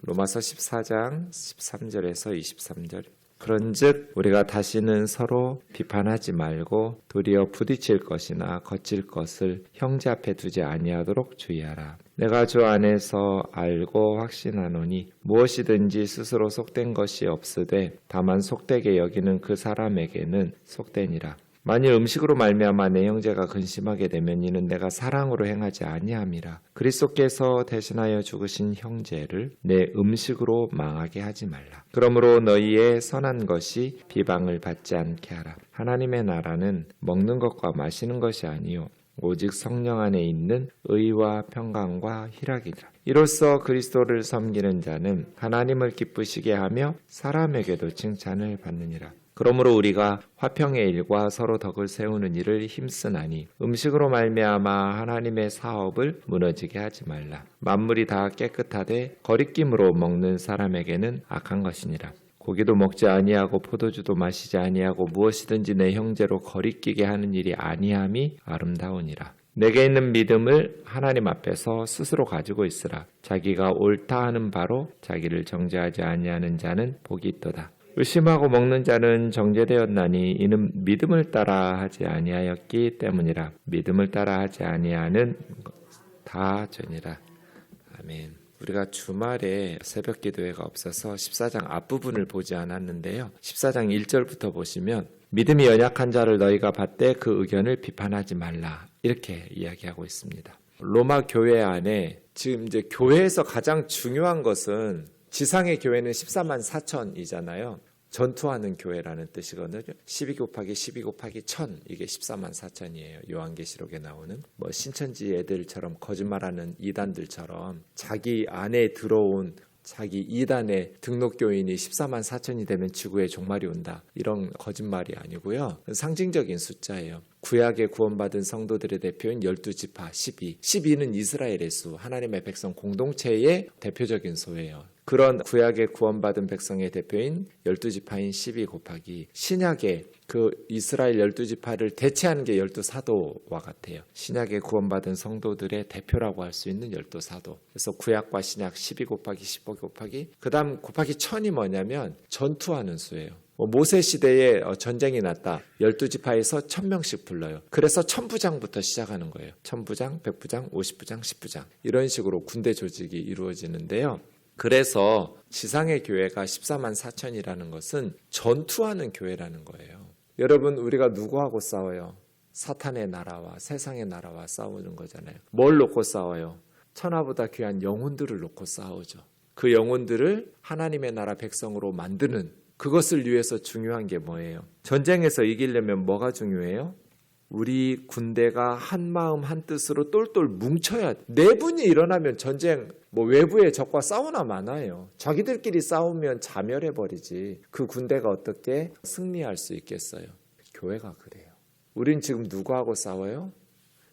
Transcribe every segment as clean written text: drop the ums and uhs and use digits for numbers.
로마서 14장 13절에서 23절. 그런즉 우리가 다시는 서로 비판하지 말고 도리어 부딪힐 것이나 거칠 것을 형제 앞에 두지 아니하도록 주의하라. 내가 주 안에서 알고 확신하노니 무엇이든지 스스로 속된 것이 없으되 다만 속되게 여기는 그 사람에게는 속되니라. 만일 음식으로 말미암아 내 형제가 근심하게 되면 이는 내가 사랑으로 행하지 아니함이라. 그리스도께서 대신하여 죽으신 형제를 내 음식으로 망하게 하지 말라. 그러므로 너희의 선한 것이 비방을 받지 않게 하라. 하나님의 나라는 먹는 것과 마시는 것이 아니요 오직 성령 안에 있는 의와 평강과 희락이라. 이로써 그리스도를 섬기는 자는 하나님을 기쁘시게 하며 사람에게도 칭찬을 받느니라. 그러므로 우리가 화평의 일과 서로 덕을 세우는 일을 힘쓰나니 음식으로 말미암아 하나님의 사업을 무너지게 하지 말라. 만물이 다 깨끗하되 거리낌으로 먹는 사람에게는 악한 것이니라. 고기도 먹지 아니하고 포도주도 마시지 아니하고 무엇이든지 내 형제로 거리끼게 하는 일이 아니함이 아름다우니라. 내게 있는 믿음을 하나님 앞에서 스스로 가지고 있으라. 자기가 옳다 하는 바로 자기를 정죄하지 아니하는 자는 복이 있도다. 의심하고 먹는 자는 정죄되었나니 이는 믿음을 따라 하지 아니하였기 때문이라. 믿음을 따라 하지 아니하는 다 전이라. 아멘. 우리가 주말에 새벽 기도회가 없어서 14장 앞부분을 보지 않았는데요. 14장 1절부터 보시면 믿음이 연약한 자를 너희가 받되 그 의견을 비판하지 말라. 이렇게 이야기하고 있습니다. 로마 교회 안에 지금 이제 교회에서 가장 중요한 것은 지상의 교회는 14만 4천이잖아요. 전투하는 교회라는 뜻이거든요. 12 곱하기 12 곱하기 1000 이게 14만 4천이에요. 요한계시록에 나오는 신천지 애들처럼 거짓말하는 이단들처럼 자기 안에 들어온 자기 이단의 등록교인이 14만 4천이 되면 지구에 종말이 온다. 이런 거짓말이 아니고요. 상징적인 숫자예요. 구약에 구원받은 성도들의 대표인 12지파 12. 12는 이스라엘의 수, 하나님의 백성 공동체의 대표적인 수예요. 그런 구약에 구원받은 백성의 대표인 12지파인 12 곱하기 신약의 그 이스라엘 12지파를 대체하는 게 12사도와 같아요. 신약에 구원받은 성도들의 대표라고 할 수 있는 12사도. 그래서 구약과 신약 12 곱하기 15 곱하기 그 다음 곱하기 1000이 뭐냐면 전투하는 수예요. 모세 시대에 전쟁이 났다. 12지파에서 1000명씩 불러요. 그래서 1000부장부터 시작하는 거예요. 1000부장, 100부장, 50부장, 10부장 이런 식으로 군대 조직이 이루어지는데요. 그래서 지상의 교회가 14만 4천이라는 것은 전투하는 교회라는 거예요. 여러분 우리가 누구하고 싸워요? 사탄의 나라와 세상의 나라와 싸우는 거잖아요. 뭘 놓고 싸워요? 천하보다 귀한 영혼들을 놓고 싸우죠. 그 영혼들을 하나님의 나라 백성으로 만드는 그것을 위해서 중요한 게 뭐예요? 전쟁에서 이기려면 뭐가 중요해요? 우리 군대가 한 마음 한 뜻으로 똘똘 뭉쳐야 내분이 일어나면 전쟁 외부의 적과 싸우나 마나요. 자기들끼리 싸우면 자멸해버리지 그 군대가 어떻게 승리할 수 있겠어요? 교회가 그래요. 우린 지금 누구하고 싸워요?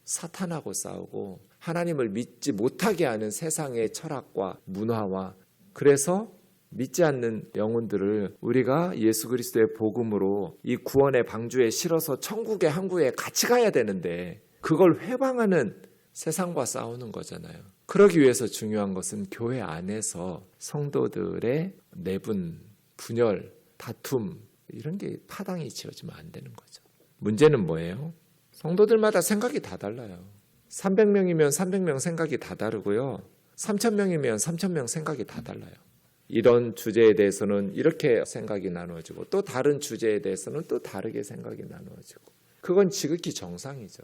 사탄하고 싸우고 하나님을 믿지 못하게 하는 세상의 철학과 문화와 그래서 믿지 않는 영혼들을 우리가 예수 그리스도의 복음으로 이 구원의 방주에 실어서 천국의 항구에 같이 가야 되는데 그걸 회방하는 세상과 싸우는 거잖아요. 그러기 위해서 중요한 것은 교회 안에서 성도들의 내분, 분열, 다툼 이런 게 파당이 지어지면 안 되는 거죠. 문제는 뭐예요? 성도들마다 생각이 다 달라요. 300명이면 300명 생각이 다 다르고요. 3000명이면 3000명 생각이 다 달라요. 이런 주제에 대해서는 이렇게 생각이 나누어지고 또 다른 주제에 대해서는 또 다르게 생각이 나누어지고 그건 지극히 정상이죠.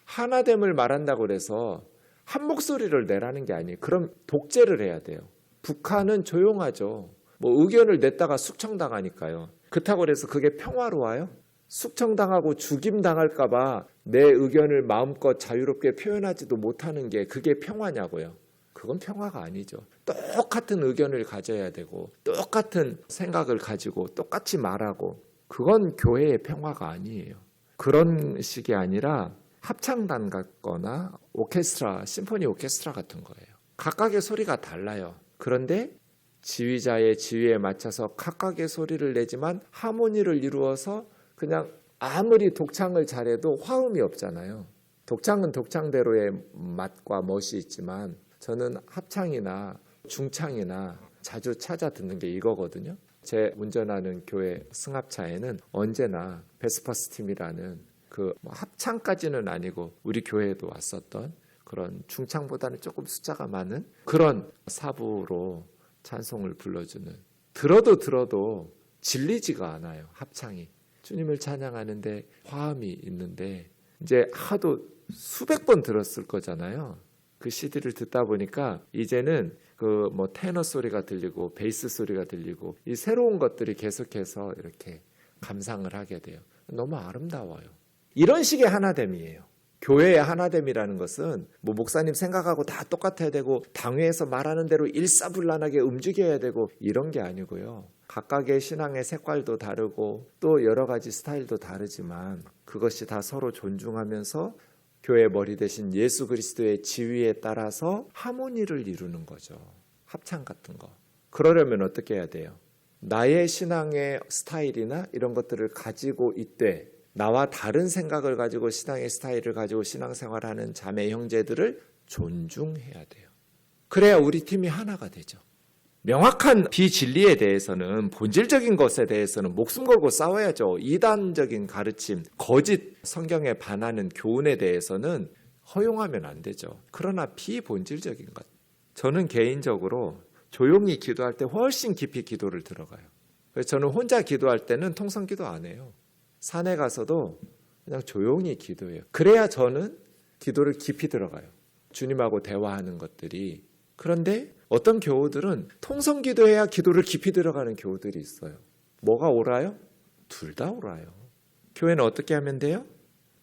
하나됨을 말한다고 해서 한 목소리를 내라는 게 아니에요. 그럼 독재를 해야 돼요. 북한은 조용하죠. 의견을 냈다가 숙청당하니까요. 그렇다고 해서 그게 평화로워요? 숙청당하고 죽임당할까 봐 내 의견을 마음껏 자유롭게 표현하지도 못하는 게 그게 평화냐고요. 그건 평화가 아니죠. 똑같은 의견을 가져야 되고 똑같은 생각을 가지고 똑같이 말하고 그건 교회의 평화가 아니에요. 그런 식이 아니라 합창단 같거나 오케스트라, 심포니 오케스트라 같은 거예요. 각각의 소리가 달라요. 그런데 지휘자의 지휘에 맞춰서 각각의 소리를 내지만 하모니를 이루어서 그냥 아무리 독창을 잘해도 화음이 없잖아요. 독창은 독창대로의 맛과 멋이 있지만 저는 합창이나 중창이나 자주 찾아 듣는 게 이거거든요. 제 운전하는 교회 승합차에는 언제나 베스퍼스 팀이라는 그 합창까지는 아니고 우리 교회에도 왔었던 그런 중창보다는 조금 숫자가 많은 그런 사부로 찬송을 불러주는, 들어도 질리지가 않아요. 합창이 주님을 찬양하는데 화음이 있는데 이제 하도 수백 번 들었을 거잖아요. 그 CD를 듣다 보니까 이제는 그 뭐 테너 소리가 들리고 베이스 소리가 들리고 이 새로운 것들이 계속해서 이렇게 감상을 하게 돼요. 너무 아름다워요. 이런 식의 하나됨이에요. 교회의 하나됨이라는 것은 뭐 목사님 생각하고 다 똑같아야 되고 당회에서 말하는 대로 일사불란하게 움직여야 되고 이런 게 아니고요. 각각의 신앙의 색깔도 다르고 또 여러 가지 스타일도 다르지만 그것이 다 서로 존중하면서 교회의 머리 대신 예수 그리스도의 지위에 따라서 하모니를 이루는 거죠. 합창 같은 거. 그러려면 어떻게 해야 돼요? 나의 신앙의 스타일이나 이런 것들을 가지고 있되 나와 다른 생각을 가지고 신앙의 스타일을 가지고 신앙생활하는 자매 형제들을 존중해야 돼요. 그래야 우리 팀이 하나가 되죠. 명확한 비진리에 대해서는, 본질적인 것에 대해서는 목숨 걸고 싸워야죠. 이단적인 가르침, 거짓 성경에 반하는 교훈에 대해서는 허용하면 안 되죠. 그러나 비본질적인 것, 저는 개인적으로 조용히 기도할 때 훨씬 깊이 기도를 들어가요. 그래서 저는 혼자 기도할 때는 통성기도 안 해요. 산에 가서도 그냥 조용히 기도해요. 그래야 저는 기도를 깊이 들어가요. 주님하고 대화하는 것들이. 그런데 어떤 교우들은 통성기도해야 기도를 깊이 들어가는 교우들이 있어요. 뭐가 옳아요? 둘 다 옳아요. 교회는 어떻게 하면 돼요?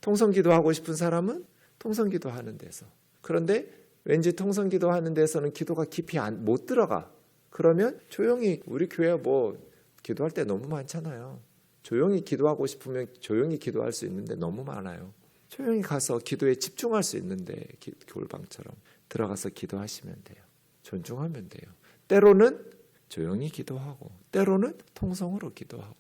통성기도하고 싶은 사람은 통성기도 하는 데서. 그런데 왠지 통성기도 하는 데서는 기도가 깊이 못 들어가. 그러면 조용히, 우리 교회 뭐 기도할 때 너무 많잖아요. 조용히 기도하고 싶으면 조용히 기도할 수 있는데 너무 많아요. 조용히 가서 기도에 집중할 수 있는데 겨울방처럼 들어가서 기도하시면 돼요. 존중하면 돼요. 때로는 조용히 기도하고 때로는 통성으로 기도하고.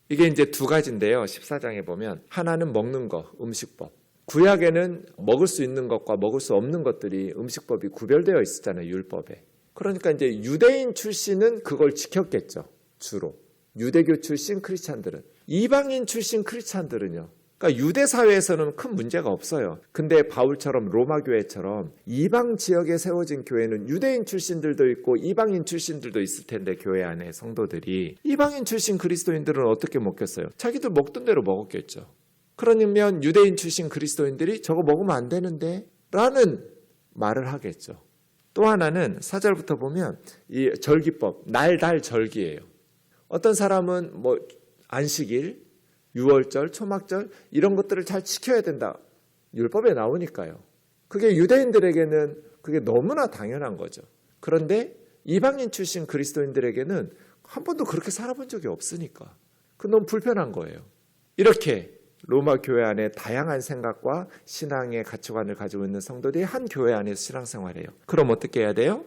이게 이제 두 가지인데요. 14장에 보면 하나는 먹는 것, 음식법. 구약에는 먹을 수 있는 것과 먹을 수 없는 것들이 음식법이 구별되어 있었잖아요. 율법에. 그러니까 이제 유대인 출신은 그걸 지켰겠죠. 주로. 유대교 출신 크리스찬들은. 이방인 출신 크리스찬들은요. 그러니까 유대 사회에서는 큰 문제가 없어요. 근데 바울처럼 로마 교회처럼 이방 지역에 세워진 교회는 유대인 출신들도 있고 이방인 출신들도 있을 텐데, 교회 안에 성도들이 이방인 출신 그리스도인들은 어떻게 먹겠어요? 자기들 먹던 대로 먹었겠죠. 그러면 유대인 출신 그리스도인들이 저거 먹으면 안 되는데 라는 말을 하겠죠. 또 하나는 4절부터 보면 이 절기법, 날달 절기예요. 어떤 사람은 뭐 안식일, 유월절, 초막절 이런 것들을 잘 지켜야 된다. 율법에 나오니까요. 그게 유대인들에게는 그게 너무나 당연한 거죠. 그런데 이방인 출신 그리스도인들에게는 한 번도 그렇게 살아본 적이 없으니까 그 너무 불편한 거예요. 이렇게 로마 교회 안에 다양한 생각과 신앙의 가치관을 가지고 있는 성도들이 한 교회 안에서 신앙생활해요. 그럼 어떻게 해야 돼요?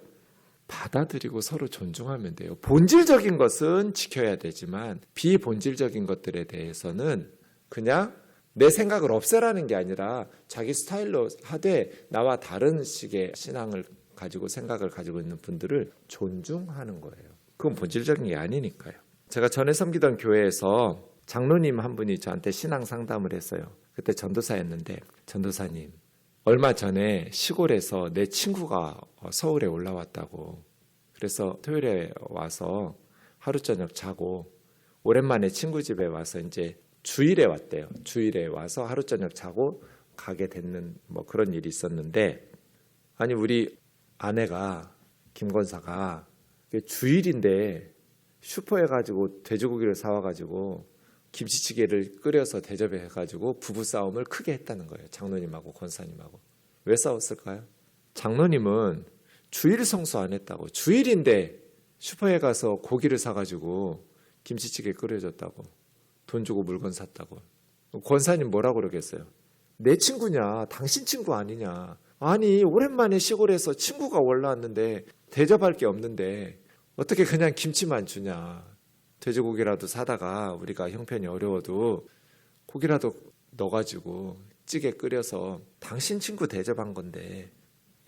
받아들이고 서로 존중하면 돼요. 본질적인 것은 지켜야 되지만 비본질적인 것들에 대해서는 그냥 내 생각을 없애라는 게 아니라 자기 스타일로 하되 나와 다른 식의 신앙을 가지고 생각을 가지고 있는 분들을 존중하는 거예요. 그건 본질적인 게 아니니까요. 제가 전에 섬기던 교회에서 장로님 한 분이 저한테 신앙 상담을 했어요. 그때 전도사였는데, 전도사님, 얼마 전에 시골에서 내 친구가 서울에 올라왔다고. 그래서 토요일에 와서 하루 저녁 자고 오랜만에 친구 집에 와서 이제 주일에 왔대요. 주일에 와서 하루 저녁 자고 가게 됐는 뭐 그런 일이 있었는데, 아니 우리 아내가 김 권사가 주일인데 슈퍼에 가지고 돼지고기를 사와가지고 김치찌개를 끓여서 대접해가지고 부부싸움을 크게 했다는 거예요. 장로님하고 권사님하고. 왜 싸웠을까요? 장로님은 주일 성수 안 했다고. 주일인데 슈퍼에 가서 고기를 사가지고 김치찌개 끓여줬다고. 돈 주고 물건 샀다고. 권사님 뭐라고 그러겠어요? 내 친구냐? 당신 친구 아니냐? 아니 오랜만에 시골에서 친구가 올라왔는데 대접할 게 없는데 어떻게 그냥 김치만 주냐? 돼지고기라도 사다가 우리가 형편이 어려워도 고기라도 넣어가지고 찌개 끓여서 당신 친구 대접한 건데,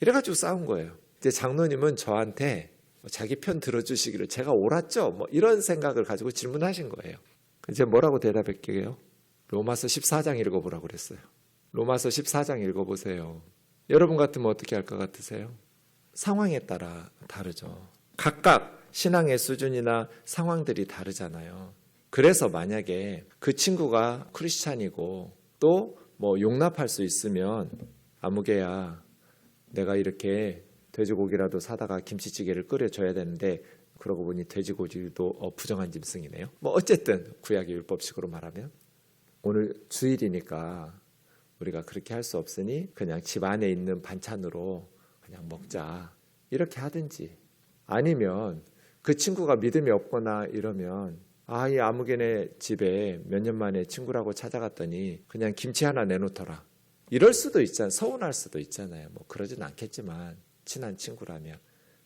이래가지고 싸운 거예요. 이제 장로님은 저한테 자기 편 들어주시기를 제가 옳았죠? 뭐 이런 생각을 가지고 질문하신 거예요. 이제 뭐라고 대답할게요? 로마서 14장 읽어보라고 그랬어요. 로마서 14장 읽어보세요. 여러분 같으면 어떻게 할 것 같으세요? 상황에 따라 다르죠. 각각 신앙의 수준이나 상황들이 다르잖아요. 그래서 만약에 그 친구가 크리스찬이고 또 뭐 용납할 수 있으면 아무개야 내가 이렇게 돼지고기라도 사다가 김치찌개를 끓여줘야 되는데 그러고 보니 돼지고기도 부정한 짐승이네요. 뭐 어쨌든 구약의 율법식으로 말하면 오늘 주일이니까 우리가 그렇게 할 수 없으니 그냥 집 안에 있는 반찬으로 그냥 먹자 이렇게 하든지 아니면 그 친구가 믿음이 없거나 이러면 이 아무개네 집에 몇 년 만에 친구라고 찾아갔더니 그냥 김치 하나 내놓더라 이럴 수도 있잖아요. 서운할 수도 있잖아요. 뭐 그러진 않겠지만 친한 친구라면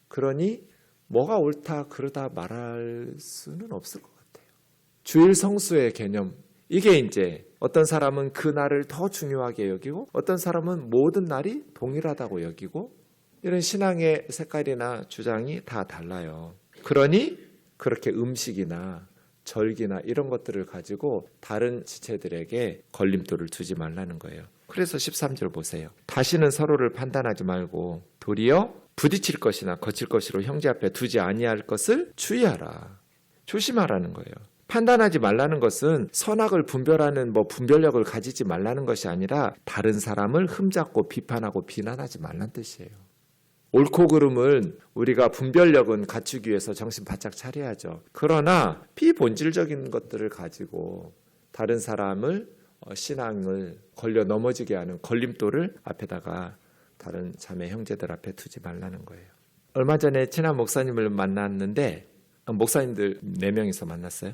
그러니 뭐가 옳다 그러다 말할 수는 없을 것 같아요. 주일 성수의 개념 이게 이제 어떤 사람은 그 날을 더 중요하게 여기고 어떤 사람은 모든 날이 동일하다고 여기고 이런 신앙의 색깔이나 주장이 다 달라요. 그러니 그렇게 음식이나 절기나 이런 것들을 가지고 다른 지체들에게 걸림돌을 두지 말라는 거예요. 그래서 13절 보세요. 다시는 서로를 판단하지 말고 도리어 부딪힐 것이나 거칠 것으로 형제 앞에 두지 아니할 것을 주의하라. 조심하라는 거예요. 판단하지 말라는 것은 선악을 분별하는 분별력을 가지지 말라는 것이 아니라 다른 사람을 흠잡고 비판하고 비난하지 말라는 뜻이에요. 옳고 그름은 우리가 분별력은 갖추기 위해서 정신 바짝 차려야죠. 그러나 비본질적인 것들을 가지고 다른 사람을 신앙을 걸려 넘어지게 하는 걸림돌을 앞에다가 다른 자매 형제들 앞에 두지 말라는 거예요. 얼마 전에 친한 목사님을 만났는데 목사님들 4명이서 만났어요.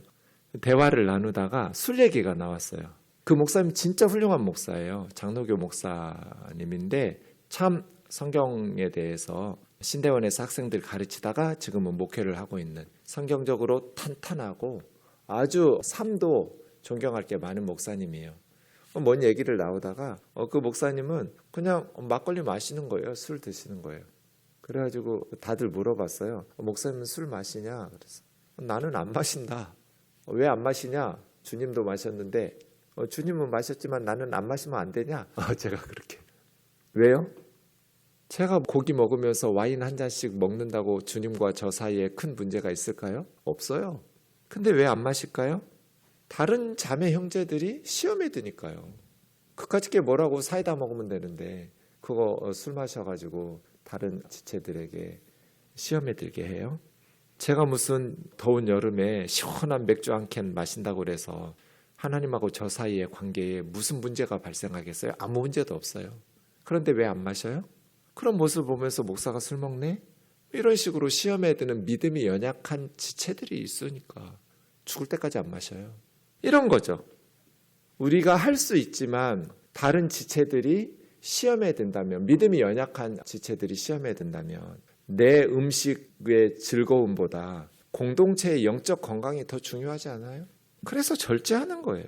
대화를 나누다가 술 얘기가 나왔어요. 그 목사님 진짜 훌륭한 목사예요. 장로교 목사님인데 참 성경에 대해서 신대원에서 학생들 가르치다가 지금은 목회를 하고 있는 성경적으로 탄탄하고 아주 삶도 존경할 게 많은 목사님이에요. 뭔 얘기를 나오다가 그 목사님은 그냥 막걸리 마시는 거예요. 술 드시는 거예요. 그래가지고 다들 물어봤어요. 목사님은 술 마시냐? 그래서 나는 안 마신다. 왜 안 마시냐? 주님도 마셨는데 주님은 마셨지만 나는 안 마시면 안 되냐? 제가 그렇게. 왜요? 제가 고기 먹으면서 와인 한 잔씩 먹는다고 주님과 저 사이에 큰 문제가 있을까요? 없어요. 근데 왜 안 마실까요? 다른 자매 형제들이 시험에 드니까요. 그까짓 게 뭐라고 사이다 먹으면 되는데 그거 술 마셔가지고 다른 지체들에게 시험에 들게 해요. 제가 무슨 더운 여름에 시원한 맥주 한 캔 마신다고 그래서 하나님하고 저 사이의 관계에 무슨 문제가 발생하겠어요? 아무 문제도 없어요. 그런데 왜 안 마셔요? 그런 모습을 보면서 목사가 술 먹네? 이런 식으로 시험에 드는 믿음이 연약한 지체들이 있으니까 죽을 때까지 안 마셔요. 이런 거죠. 우리가 할 수 있지만 다른 지체들이 시험에 든다면, 믿음이 연약한 지체들이 시험에 든다면 내 음식의 즐거움보다 공동체의 영적 건강이 더 중요하지 않아요? 그래서 절제하는 거예요.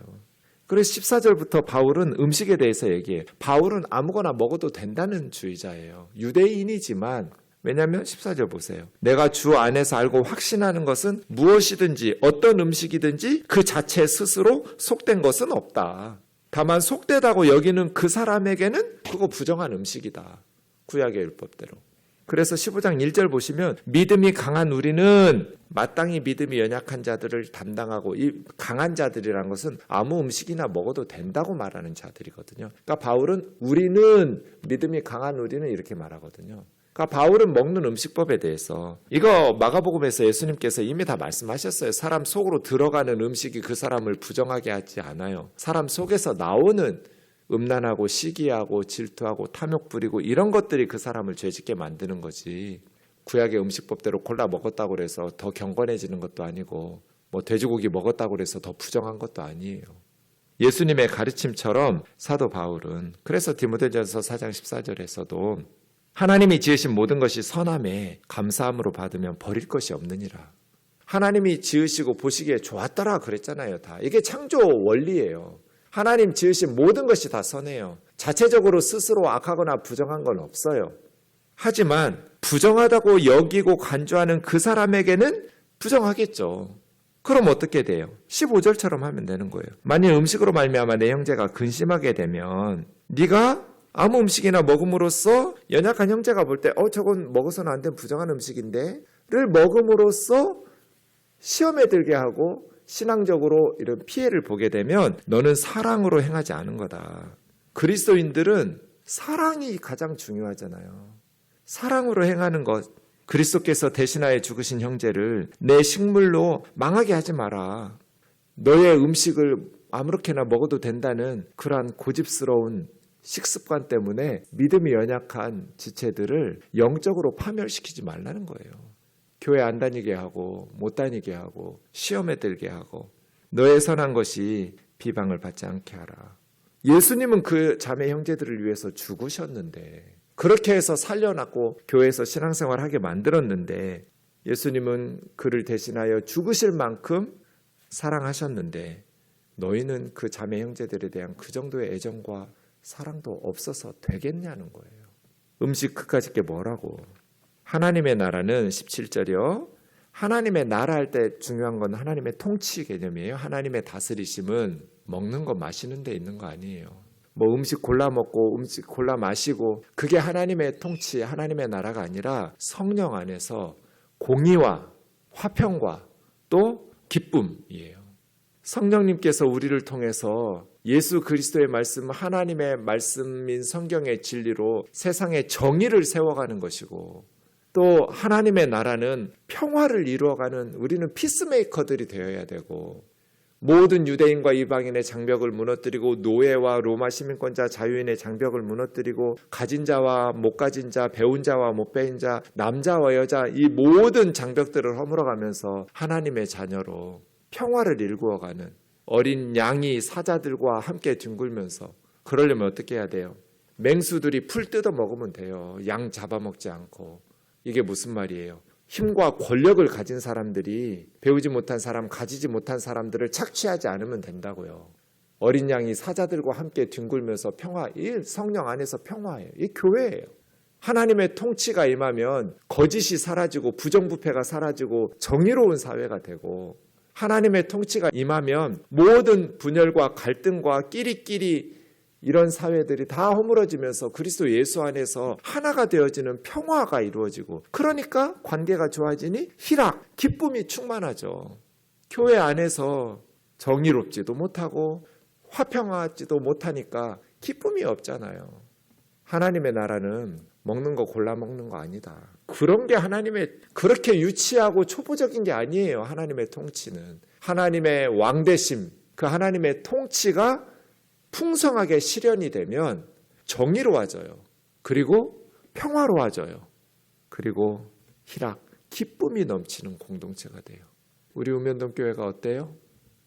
그래서 14절부터 바울은 음식에 대해서 얘기해요. 바울은 아무거나 먹어도 된다는 주의자예요. 유대인이지만 왜냐하면 14절 보세요. 내가 주 안에서 알고 확신하는 것은 무엇이든지 어떤 음식이든지 그 자체 스스로 속된 것은 없다. 다만 속되다고 여기는 그 사람에게는 그거 부정한 음식이다. 구약의 율법대로. 그래서 15장 1절 보시면 믿음이 강한 우리는 마땅히 믿음이 연약한 자들을 담당하고, 이 강한 자들이란 것은 아무 음식이나 먹어도 된다고 말하는 자들이거든요. 그러니까 바울은 우리는, 믿음이 강한 우리는 이렇게 말하거든요. 그러니까 바울은 먹는 음식법에 대해서, 이거 마가복음에서 예수님께서 이미 다 말씀하셨어요. 사람 속으로 들어가는 음식이 그 사람을 부정하게 하지 않아요. 사람 속에서 나오는 음란하고 시기하고 질투하고 탐욕 부리고 이런 것들이 그 사람을 죄짓게 만드는 거지, 구약의 음식법대로 골라 먹었다고 해서 더 경건해지는 것도 아니고 뭐 돼지고기 먹었다고 해서 더 부정한 것도 아니에요. 예수님의 가르침처럼 사도 바울은, 그래서 디모데전서 4장 14절에서도 하나님이 지으신 모든 것이 선함에 감사함으로 받으면 버릴 것이 없느니라. 하나님이 지으시고 보시기에 좋았더라 그랬잖아요. 다 이게 창조 원리예요. 하나님 지으신 모든 것이 다 선해요. 자체적으로 스스로 악하거나 부정한 건 없어요. 하지만 부정하다고 여기고 간주하는 그 사람에게는 부정하겠죠. 그럼 어떻게 돼요? 15절처럼 하면 되는 거예요. 만일 음식으로 말미암아 내 형제가 근심하게 되면 네가 아무 음식이나 먹음으로써 연약한 형제가 볼 때 저건 먹어서는 안 되는 부정한 음식인데 를 먹음으로써 시험에 들게 하고 신앙적으로 이런 피해를 보게 되면 너는 사랑으로 행하지 않은 거다. 그리스도인들은 사랑이 가장 중요하잖아요. 사랑으로 행하는 것, 그리스도께서 대신하여 죽으신 형제를 내 식물로 망하게 하지 마라. 너의 음식을 아무렇게나 먹어도 된다는 그러한 고집스러운 식습관 때문에 믿음이 연약한 지체들을 영적으로 파멸시키지 말라는 거예요. 교회 안 다니게 하고 못 다니게 하고 시험에 들게 하고 너의 선한 것이 비방을 받지 않게 하라. 예수님은 그 자매 형제들을 위해서 죽으셨는데 그렇게 해서 살려놨고 교회에서 신앙생활하게 만들었는데 예수님은 그를 대신하여 죽으실 만큼 사랑하셨는데 너희는 그 자매 형제들에 대한 그 정도의 애정과 사랑도 없어서 되겠냐는 거예요. 음식 그까짓 게 뭐라고. 하나님의 나라는 17절이요. 하나님의 나라 할 때 중요한 건 하나님의 통치 개념이에요. 하나님의 다스리심은 먹는 거 마시는 데 있는 거 아니에요. 뭐 음식 골라 먹고 음식 골라 마시고 그게 하나님의 통치, 하나님의 나라가 아니라 성령 안에서 공의와 화평과 또 기쁨이에요. 성령님께서 우리를 통해서 예수 그리스도의 말씀, 하나님의 말씀인 성경의 진리로 세상의 정의를 세워가는 것이고 또 하나님의 나라는 평화를 이루어가는 우리는 피스메이커들이 되어야 되고 모든 유대인과 이방인의 장벽을 무너뜨리고 노예와 로마 시민권자 자유인의 장벽을 무너뜨리고 가진 자와 못 가진 자, 배운 자와 못 배운 자, 남자와 여자 이 모든 장벽들을 허물어가면서 하나님의 자녀로 평화를 일구어가는 어린 양이 사자들과 함께 뒹굴면서 그러려면 어떻게 해야 돼요? 맹수들이 풀 뜯어 먹으면 돼요. 양 잡아먹지 않고. 이게 무슨 말이에요? 힘과 권력을 가진 사람들이 배우지 못한 사람, 가지지 못한 사람들을 착취하지 않으면 된다고요. 어린 양이 사자들과 함께 뒹굴면서 평화, 이 성령 안에서 평화예요. 이 교회예요. 하나님의 통치가 임하면 거짓이 사라지고 부정부패가 사라지고 정의로운 사회가 되고 하나님의 통치가 임하면 모든 분열과 갈등과 끼리끼리 이런 사회들이 다 허물어지면서 그리스도 예수 안에서 하나가 되어지는 평화가 이루어지고 그러니까 관계가 좋아지니 희락, 기쁨이 충만하죠. 교회 안에서 정의롭지도 못하고 화평하지도 못하니까 기쁨이 없잖아요. 하나님의 나라는 먹는 거 골라 먹는 거 아니다. 그런 게 하나님의 그렇게 유치하고 초보적인 게 아니에요. 하나님의 통치는. 하나님의 왕대심, 그 하나님의 통치가 풍성하게 실현이 되면 정의로워져요. 그리고 평화로워져요. 그리고 희락, 기쁨이 넘치는 공동체가 돼요. 우리 우면동 교회가 어때요?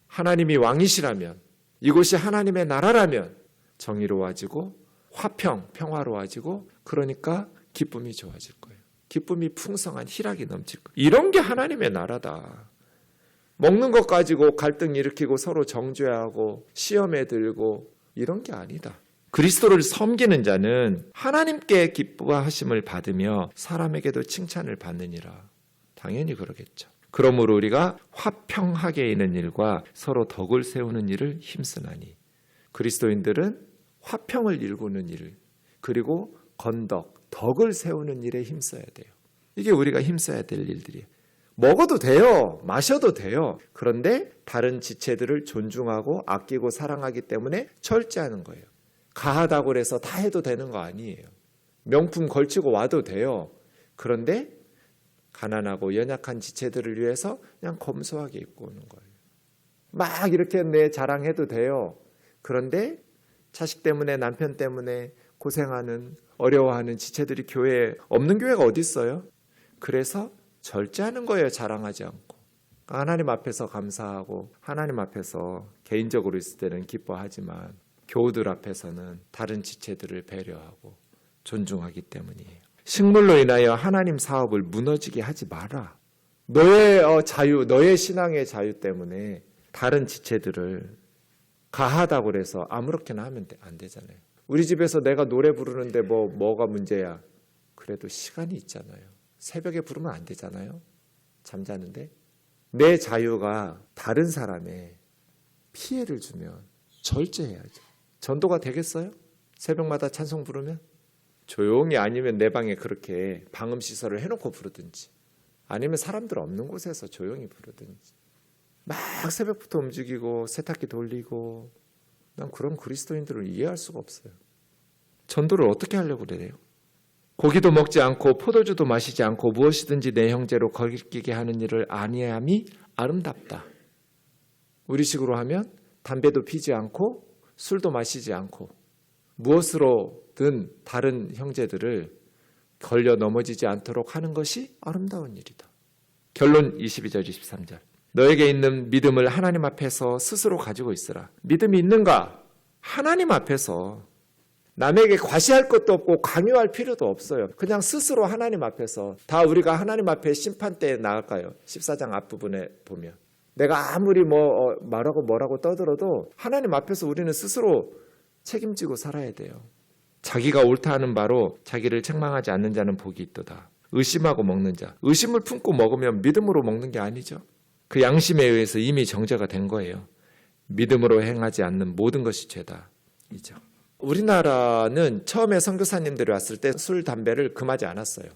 하나님이 왕이시라면, 이곳이 하나님의 나라라면 정의로워지고 화평, 평화로워지고 그러니까 기쁨이 좋아질 거예요. 기쁨이 풍성한 희락이 넘칠 거예요. 이런 게 하나님의 나라다. 먹는 것 가지고 갈등 일으키고 서로 정죄하고 시험에 들고 이런 게 아니다. 그리스도를 섬기는 자는 하나님께 기뻐하심을 받으며 사람에게도 칭찬을 받느니라. 당연히 그러겠죠. 그러므로 우리가 화평하게 있는 일과 서로 덕을 세우는 일을 힘쓰나니 그리스도인들은 화평을 일구는 일 그리고 건덕, 덕을 세우는 일에 힘써야 돼요. 이게 우리가 힘써야 될 일들이에요. 먹어도 돼요. 마셔도 돼요. 그런데 다른 지체들을 존중하고 아끼고 사랑하기 때문에 절제하는 거예요. 가하다고 해서 다 해도 되는 거 아니에요. 명품 걸치고 와도 돼요. 그런데 가난하고 연약한 지체들을 위해서 그냥 검소하게 입고 오는 거예요. 막 이렇게 내 자랑해도 돼요. 그런데 자식 때문에 남편 때문에 고생하는 어려워하는 지체들이 교회에 없는 교회가 어디 있어요? 그래서 절제하는 거예요. 자랑하지 않고. 하나님 앞에서 감사하고 하나님 앞에서 개인적으로 있을 때는 기뻐하지만 교우들 앞에서는 다른 지체들을 배려하고 존중하기 때문이에요. 식물로 인하여 하나님 사업을 무너지게 하지 마라. 너의 자유, 너의 신앙의 자유 때문에 다른 지체들을 가하다고 해서 아무렇게나 하면 안 되잖아요. 우리 집에서 내가 노래 부르는데 뭐가 문제야? 그래도 시간이 있잖아요. 새벽에 부르면 안 되잖아요. 잠자는데. 내 자유가 다른 사람의 피해를 주면 절제해야죠. 전도가 되겠어요? 새벽마다 찬송 부르면? 조용히 아니면 내 방에 그렇게 방음시설을 해놓고 부르든지 아니면 사람들 없는 곳에서 조용히 부르든지 막 새벽부터 움직이고 세탁기 돌리고 난 그런 그리스도인들을 이해할 수가 없어요. 전도를 어떻게 하려고 그래요? 고기도 먹지 않고 포도주도 마시지 않고 무엇이든지 내 형제로 거리끼게 하는 일을 아니함이 아름답다. 우리식으로 하면 담배도 피지 않고 술도 마시지 않고 무엇으로든 다른 형제들을 걸려 넘어지지 않도록 하는 것이 아름다운 일이다. 결론 22절 23절. 너에게 있는 믿음을 하나님 앞에서 스스로 가지고 있으라. 믿음이 있는가? 하나님 앞에서. 남에게 과시할 것도 없고 강요할 필요도 없어요. 그냥 스스로 하나님 앞에서. 다 우리가 하나님 앞에 심판대에 나갈까요? 14장 앞부분에 보면. 내가 아무리 뭐라고 떠들어도 하나님 앞에서 우리는 스스로 책임지고 살아야 돼요. 자기가 옳다 하는 바로 자기를 책망하지 않는 자는 복이 있도다. 의심하고 먹는 자. 의심을 품고 먹으면 믿음으로 먹는 게 아니죠. 그 양심에 의해서 이미 정죄가 된 거예요. 믿음으로 행하지 않는 모든 것이 죄다. 이죠. 우리나라는 처음에 선교사님들이 왔을 때 술, 담배를 금하지 않았어요.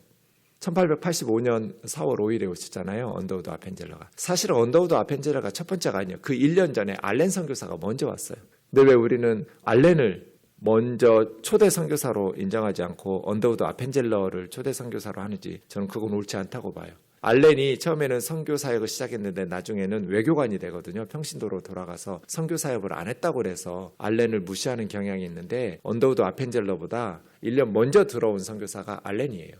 1885년 4월 5일에 오셨잖아요. 언더우드 아펜젤러가. 사실은 언더우드 아펜젤러가 첫 번째가 아니에요. 그 1년 전에 알렌 선교사가 먼저 왔어요. 근데 왜 우리는 알렌을 먼저 초대 선교사로 인정하지 않고 언더우드 아펜젤러를 초대 선교사로 하는지 저는 그건 옳지 않다고 봐요. 알렌이 처음에는 선교 사역을 시작했는데 나중에는 외교관이 되거든요. 평신도로 돌아가서 선교 사역을 안 했다고 그래서 알렌을 무시하는 경향이 있는데 언더우드 아펜젤러보다 1년 먼저 들어온 선교사가 알렌이에요.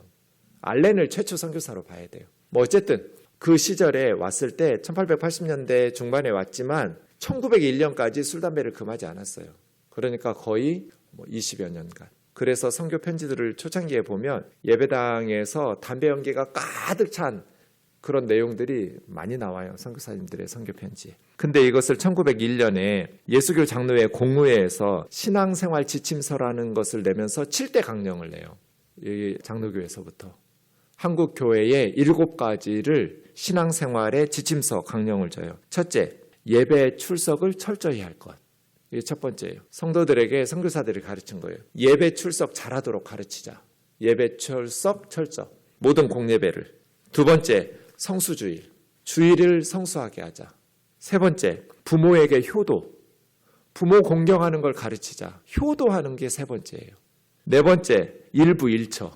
알렌을 최초 선교사로 봐야 돼요. 어쨌든 그 시절에 왔을 때 1880년대 중반에 왔지만 1901년까지 술, 담배를 금하지 않았어요. 그러니까 거의 20여 년간. 그래서 선교 편지들을 초창기에 보면 예배당에서 담배 연기가 가득 찬 그런 내용들이 많이 나와요. 선교사님들의 선교 편지에. 근데 이것을 1901년에 예수교 장로회 공의회에서 신앙생활 지침서라는 것을 내면서 7대 강령을 내요. 이 장로교에서부터. 한국 교회의 7가지를 신앙생활의 지침서 강령을 줘요. 첫째, 예배 출석을 철저히 할 것. 이게 첫 번째예요. 성도들에게 선교사들이 가르친 거예요. 예배 출석 잘하도록 가르치자. 예배 출석 철저. 모든 공예배를. 두 번째, 성수주일. 주일을 성수하게 하자. 세 번째, 부모에게 효도. 부모 공경하는 걸 가르치자. 효도하는 게 세 번째예요. 네 번째, 일부일처.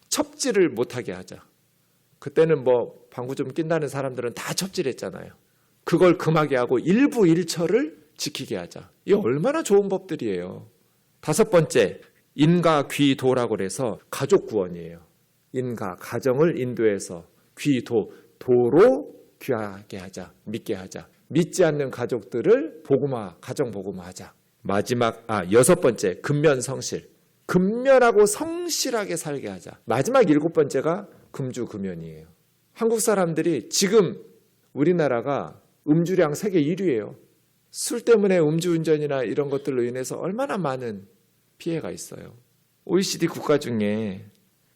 첩질을 못하게 하자. 그때는 방구 좀 낀다는 사람들은 다 첩질했잖아요. 그걸 금하게 하고 일부일처를 지키게 하자. 이게 얼마나 좋은 법들이에요. 다섯 번째, 인가 귀도라고 해서 가족 구원이에요. 인가, 가정을 인도해서 귀도, 도로 귀하게 하자. 믿게 하자. 믿지 않는 가족들을 복음화, 가정 복음화하자. 마지막, 여섯 번째, 근면성실. 근면하고 성실하게 살게 하자. 마지막 7번째가 금주금연이에요. 한국 사람들이 지금 우리나라가 음주량 세계 1위예요. 술 때문에 음주운전이나 이런 것들로 인해서 얼마나 많은 피해가 있어요. OECD 국가 중에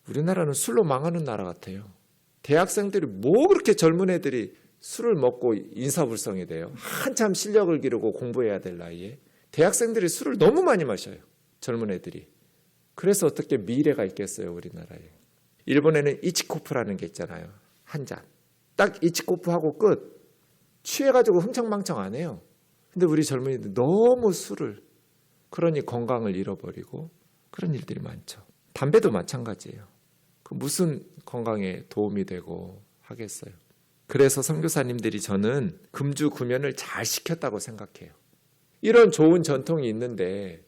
우리나라는 술로 망하는 나라 같아요. 대학생들이 그렇게 젊은 애들이 술을 먹고 인사불성이 돼요. 한참 실력을 기르고 공부해야 될 나이에 대학생들이 술을 너무 많이 마셔요. 젊은 애들이. 그래서 어떻게 미래가 있겠어요, 우리나라에. 일본에는 이치코프라는 게 있잖아요. 한 잔. 딱 이치코프하고 끝. 취해가지고 흥청망청 안 해요. 근데 우리 젊은이들 너무 술을, 그러니 건강을 잃어버리고 그런 일들이 많죠. 담배도 마찬가지예요. 그 무슨 건강에 도움이 되고 하겠어요. 그래서 선교사님들이 저는 금주 금연을 잘 시켰다고 생각해요. 이런 좋은 전통이 있는데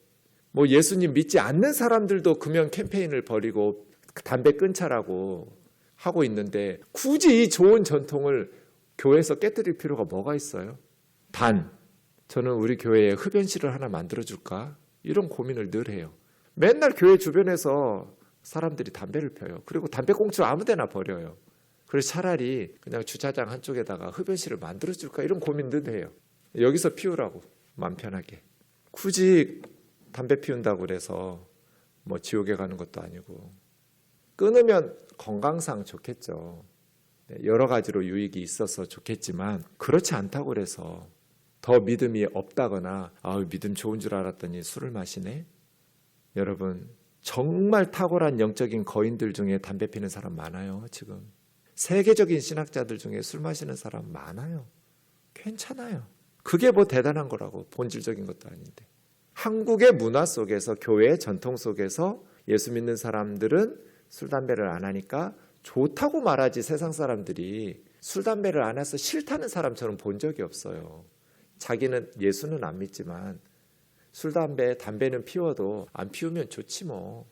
예수님 믿지 않는 사람들도 금연 캠페인을 벌이고 담배 끊자라고 하고 있는데 굳이 이 좋은 전통을 교회에서 깨뜨릴 필요가 뭐가 있어요? 단, 저는 우리 교회에 흡연실을 하나 만들어줄까? 이런 고민을 늘 해요. 맨날 교회 주변에서 사람들이 담배를 펴요. 그리고 담배꽁초 아무데나 버려요. 그래서 차라리 그냥 주차장 한쪽에다가 흡연실을 만들어줄까? 이런 고민 늘 해요. 여기서 피우라고, 마음 편하게. 굳이 담배 피운다고 그래서 지옥에 가는 것도 아니고 끊으면 건강상 좋겠죠. 여러 가지로 유익이 있어서 좋겠지만 그렇지 않다고 그래서 더 믿음이 없다거나 믿음 좋은 줄 알았더니 술을 마시네. 여러분 정말 탁월한 영적인 거인들 중에 담배 피는 사람 많아요. 지금 세계적인 신학자들 중에 술 마시는 사람 많아요. 괜찮아요. 그게 뭐 대단한 거라고. 본질적인 것도 아닌데. 한국의 문화 속에서 교회의 전통 속에서 예수 믿는 사람들은 술 담배를 안 하니까 좋다고 말하지. 세상 사람들이 술 담배를 안 해서 싫다는 사람처럼 본 적이 없어요. 자기는 예수는 안 믿지만 술 담배는 피워도 안 피우면 좋지 뭐.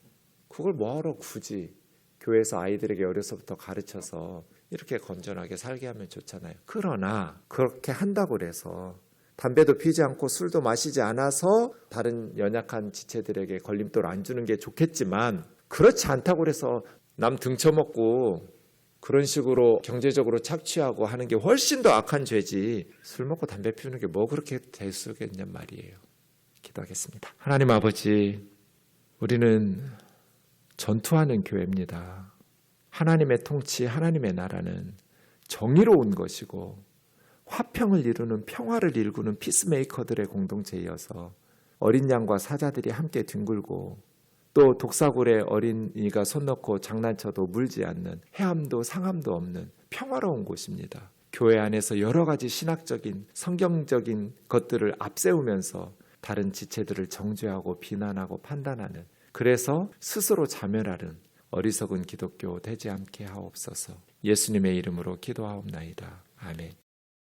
그걸 뭐하러 굳이 교회에서 아이들에게 어려서부터 가르쳐서 이렇게 건전하게 살게 하면 좋잖아요. 그러나 그렇게 한다고 해서 담배도 피지 않고 술도 마시지 않아서 다른 연약한 지체들에게 걸림돌 안 주는 게 좋겠지만 그렇지 않다고 해서 남 등쳐먹고 그런 식으로 경제적으로 착취하고 하는 게 훨씬 더 악한 죄지. 술 먹고 담배 피우는 게 뭐 그렇게 대수겠냔 말이에요. 기도하겠습니다. 하나님 아버지, 우리는 전투하는 교회입니다. 하나님의 통치, 하나님의 나라는 정의로운 것이고 화평을 이루는, 평화를 일구는 피스메이커들의 공동체이어서 어린 양과 사자들이 함께 뒹굴고 또 독사굴에 어린이가 손 넣고 장난쳐도 물지 않는, 해함도 상함도 없는 평화로운 곳입니다. 교회 안에서 여러 가지 신학적인 성경적인 것들을 앞세우면서 다른 지체들을 정죄하고 비난하고 판단하는, 그래서 스스로 자멸하는 어리석은 기독교 되지 않게 하옵소서. 예수님의 이름으로 기도하옵나이다. 아멘.